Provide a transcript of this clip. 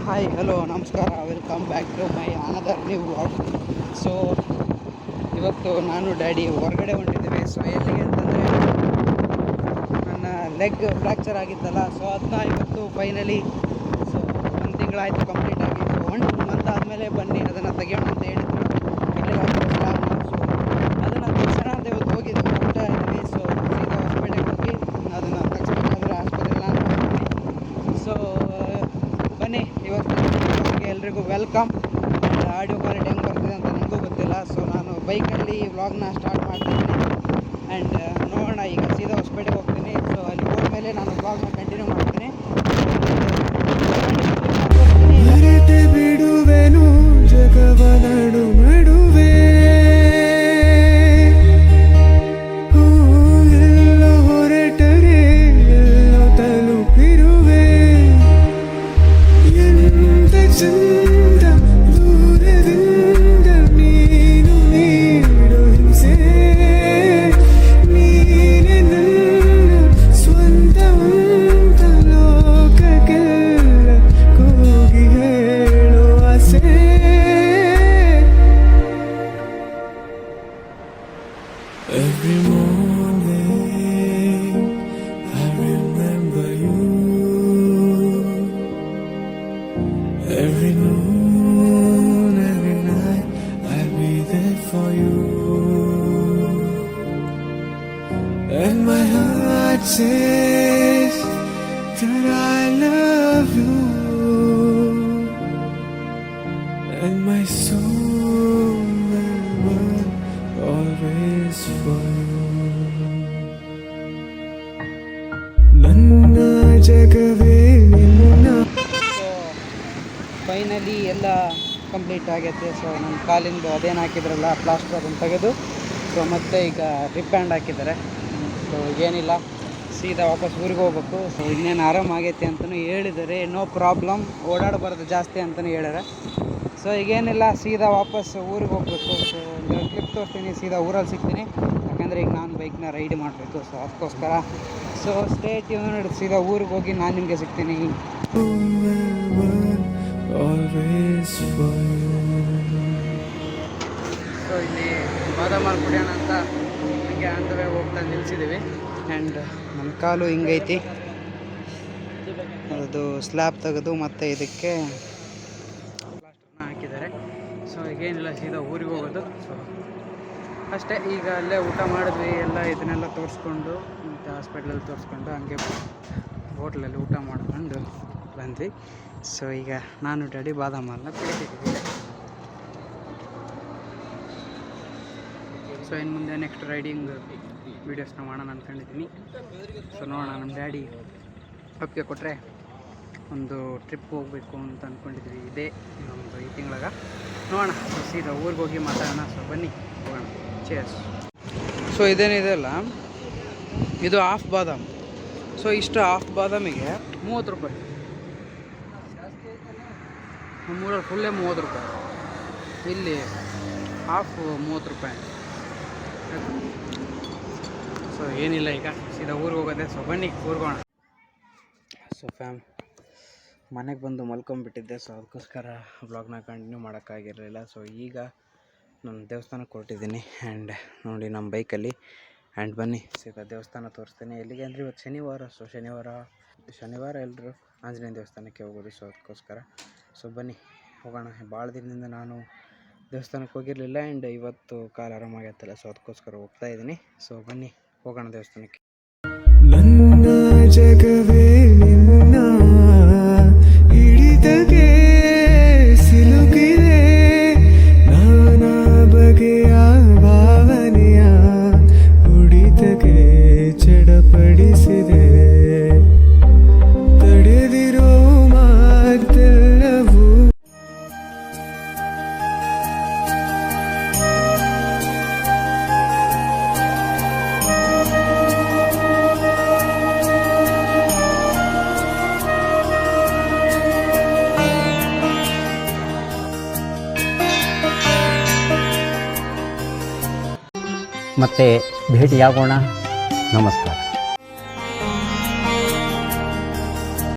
Hi hello ನಮಸ್ಕಾರ, welcome back to my another new vlog. So ಇವತ್ತು ನಾನು daddy ಹೊರಗಡೆ ಹೊಂಟಿದ್ದೀವಿ. ಸೊ ಎಲ್ಲಿಗೆ ಅಂತಂದರೆ, ನನ್ನ ಲೆಗ್ ಫ್ರ್ಯಾಕ್ಚರ್ ಆಗಿತ್ತಲ್ಲ, ಸೊ ಅದನ್ನ ಇವತ್ತು ಫೈನಲಿ ಸೊ 1 ತಿಂಗಳಾಯಿತು ಕಂಪ್ಲೀಟ್ ಆಗಿ. ಸೊ 1 ಮಂತ್ ಆದಮೇಲೆ ಬನ್ನಿ ಅದನ್ನು ತೆಗಿಯೋಣ ಅಂತ ಹೇಳಿದ್ರು. ಸೊ ಅದನ್ನು ತಕ್ಷಣ ಅಂತ ಇವತ್ತು ಹೋಗಿದ್ವಿ, ಹೋಗ್ತಾ ಇದ್ವಿ. ಸೊ ಸೀದಾ ಹಾಸ್ಪಿಟಲ್ಗೆ ಹೋಗಿ ಅದನ್ನು ತಗ್ಸ್ಬೇಕಾದ್ರೆ ಆಸ್ಪತ್ರೆಲ್ಲ ಹೋಗ್ತೀನಿ. ಸೊ ಬನ್ನಿ, ಇವತ್ತು ಎಲ್ರಿಗೂ ವೆಲ್ಕಮ್. ಆ್ಯಂಡ್ ಆಡಿಯೋ ಕ್ವಾಲಿಟಿ ಹೆಂಗೆ ಬರ್ತಿದೆ ಅಂತ ನನಗೂ ಗೊತ್ತಿಲ್ಲ. ಸೊ ನಾನು ಬೈಕಲ್ಲಿ ವ್ಲಾಗ್ನ ಸ್ಟಾರ್ಟ್ ಮಾಡ್ತಾಯಿದ್ದೀನಿ. ಆ್ಯಂಡ್ ನೋಡೋಣ, ಈಗ ಸೀದಾ ಹೊಸಪೇಟೆಗೆ ಹೋಗ್ತೀನಿ. ಸೊ ಅಲ್ಲಿ ಹೋದ್ಮೇಲೆ ನಾನು ವ್ಲಾಗ್ನ ಕಂಟಿನ್ಯೂ ಮಾಡ್ತೀನಿ. ಬಿಡುವೆನು ಜಗವ ನಡುವೆ ಎಲ್ಲೋ ಹೊರಟರೆ ಎಲ್ಲೋ ತಲುಪಿರುವೆ. ಎಂತ ಚಂದ ದೂರದಿಂದ ನೀನು ನೀಡು ಹಿಂಸೆ, ನೀನೆ ನನ್ನ ಸ್ವಂತ ಅಂತ ಲೋಕಕ್ಕೆಲ್ಲ ಕೂಗಿ ಹೇಳೋ ಆಸೆ. Every morning I remember you, every noon, every night I'll be there for you, and my heart says that I love you, and my soul will burn always for you. ನನ್ನ ಜಗವೇ ನಿನ್ನ. ಸೊ ಫೈನಲಿ ಎಲ್ಲ complete ಆಗೈತೆ. So ನನ್ನ ಕಾಲಿಂದು ಅದೇನು ಹಾಕಿದ್ರಲ್ಲ plaster ಅದನ್ನು ತೆಗೆದು, so ಮತ್ತೆ ಈಗ ರಿಪ್ ಬ್ಯಾಂಡ್ ಹಾಕಿದ್ದಾರೆ. ಸೊ ಏನಿಲ್ಲ, ಸೀದಾ ವಾಪಸ್ ಊರಿಗೆ ಹೋಗ್ಬೇಕು. ಸೊ ಇನ್ನೇನು ಆರಾಮಾಗೈತೆ ಅಂತಲೂ ಹೇಳಿದ್ದಾರೆ, ನೋ ಪ್ರಾಬ್ಲಮ್, ಓಡಾಡಬಾರ್ದು ಜಾಸ್ತಿ ಅಂತಲೂ ಹೇಳ್ಯಾರ. ಸೊ ಈಗೇನಿಲ್ಲ, ಸೀದಾ ವಾಪಸ್ ಊರಿಗೆ ಹೋಗಬೇಕು. ಸೊ ಒಂದು ಕ್ಲಿಪ್ ತೋರಿಸ್ತೀನಿ, ಸೀದಾ ಊರಲ್ಲಿ ಸಿಗ್ತೀನಿ. ಯಾಕಂದರೆ ಈಗ ನಾನು ಬೈಕ್ನ ರೈಡ್ ಮಾಡಬೇಕು. ಸೊ ಅದಕ್ಕೋಸ್ಕರ ಸೊ ಸ್ಟೇ ಟ್ಯೂನ್ಡ್. ಸೀದಾ ಊರಿಗೆ ಹೋಗಿ ನಾನು ನಿಮಗೆ ಸಿಗ್ತೀನಿ. Always for you. ಸೊ ಇಲ್ಲಿ ಬಾದಾಮಲ್ಲಿ ಕುಡಿಯೋಣ ಅಂತ ಹೀಗೆ ಆನ್ ದ ವೇ ಹೋಗ್ತಾ ನಿಲ್ಲಿಸಿದ್ದೀವಿ. ಆ್ಯಂಡ್ ನನ್ನ ಕಾಲು ಹಿಂಗೈತಿ, ಅದು ಸ್ಲ್ಯಾಬ್ ತೆಗೆದು ಮತ್ತು ಇದಕ್ಕೆ ಪ್ಲಾಸ್ಟರ್ನ ಹಾಕಿದ್ದಾರೆ. ಸೊ ಈಗೇನಿಲ್ಲ, ಸೀದಾ ಊರಿಗೆ ಹೋಗೋದು. ಸೊ ಅಷ್ಟೇ, ಈಗ ಅಲ್ಲೇ ಊಟ ಮಾಡಿದ್ವಿ, ಎಲ್ಲ ಇದನ್ನೆಲ್ಲ ತೋರಿಸ್ಕೊಂಡು ಮತ್ತು ಹಾಸ್ಪಿಟ್ಲಲ್ಲಿ ತೋರಿಸ್ಕೊಂಡು ಹಂಗೆ ಹೋಟ್ಲಲ್ಲಿ ಊಟ ಮಾಡ್ಕೊಂಡು ಬಂದ್ವಿ. ಸೊ ಈಗ ನಾನು ಡ್ಯಾಡಿ ಬಾದಾಮನ್ನ ಕುಡಿತಿದ್ದೀವಿ. ಸೊ ಇನ್ನು ಮುಂದೆ ನೆಕ್ಸ್ಟ್ ರೈಡಿಂಗ್ ವೀಡಿಯೋಸ್ನ ಮಾಡೋಣ ಅಂದ್ಕೊಂಡಿದ್ದೀನಿ. ಸೊ ನೋಡೋಣ, ನಮ್ಮ ಡ್ಯಾಡಿ ಒಪ್ಪಿಗೆ ಕೊಟ್ಟರೆ ಒಂದು ಟ್ರಿಪ್ ಹೋಗಬೇಕು ಅಂತ ಅಂದ್ಕೊಂಡಿದ್ವಿ. ಇದೇ ಒಂದು ಈ ತಿಂಗಳಾಗ ನೋಡೋಣ. ಸೊ ಸೀದಾ ಊರಿಗೆ ಹೋಗಿ ಮಾತಾಡೋಣ. ಸೊ ಬನ್ನಿ ಹೋಗೋಣ. ಚೇರ್ಸ್. ಸೊ ಇದೇನಿದೆ ಅಲ್ಲ, ಇದು ಹಾಫ್ ಬಾದಾಮ್. ಸೊ ಇಷ್ಟು ಹಾಫ್ ಬಾದಾಮಿಗೆ 30 ರೂಪಾಯಿ. ನಮ್ಮೂರಲ್ಲಿ ಫುಲ್ಲೇ 30 ರೂಪಾಯಿ, ಇಲ್ಲಿ ಹಾಫ್ 30 ರೂಪಾಯಿ. ಸೊ ಏನಿಲ್ಲ, ಈಗ ಸೀದಾ ಊರಿಗೆ ಹೋಗೋದೆ. ಸೊ ಬನ್ನಿ ಊರ್ಗೋಣ. ಸೊ ಮನೆಗೆ ಬಂದು ಮಲ್ಕೊಂಡ್ಬಿಟ್ಟಿದ್ದೆ. ಸೊ ಅದಕ್ಕೋಸ್ಕರ ಬ್ಲಾಗ್ನ ಕಂಟಿನ್ಯೂ ಮಾಡೋಕ್ಕಾಗಿರಲಿಲ್ಲ. ಸೊ ಈಗ ನಾನು ದೇವಸ್ಥಾನಕ್ಕೆ ಹೊರಟಿದ್ದೀನಿ. ಆ್ಯಂಡ್ ನೋಡಿ ನಮ್ಮ ಬೈಕಲ್ಲಿ. ಆ್ಯಂಡ್ ಬನ್ನಿ ಸೀದಾ ದೇವಸ್ಥಾನ ತೋರಿಸ್ತೀನಿ. ಎಲ್ಲಿಗೆ ಅಂದರೆ ಇವತ್ತು ಶನಿವಾರ. ಸೊ ಶನಿವಾರ ಎಲ್ಲರೂ ಆಂಜನೇಯ ದೇವಸ್ಥಾನಕ್ಕೆ ಹೋಗೋದು. ಸೊ ಅದಕ್ಕೋಸ್ಕರ ಸೊ ಬನ್ನಿ ಹೋಗೋಣ. ಭಾಳ ದಿನದಿಂದ ನಾನು ದೇವಸ್ಥಾನಕ್ಕೆ ಹೋಗಿರಲಿಲ್ಲ. ಆ್ಯಂಡ್ ಇವತ್ತು ಕಾಲು ಆರಾಮಾಗೈತಲ್ಲ, ಸೊ ಅದಕ್ಕೋಸ್ಕರ ಹೋಗ್ತಾ ಇದ್ದೀನಿ. ಸೊ ಬನ್ನಿ ಹೋಗೋಣ ದೇವಸ್ಥಾನಕ್ಕೆ. ನನ್ನ ಜಗವೇ ನಿನ್ನ ಹಿಡಿತಗೆ ಸಿಲುಕಿದೆ, ನಾನಾ ಬಗೆಯ ಭಾವನೆಯ ಹುಡಿತಗೆ ಚಡಪಡಿಸಿದೆ. ತಡೆದಿರೋ ಮಾತೆಲ್ಲವೂ ಮತ್ತೆ ಭೇಟಿಯಾಗೋಣ. ನಮಸ್ಕಾರ.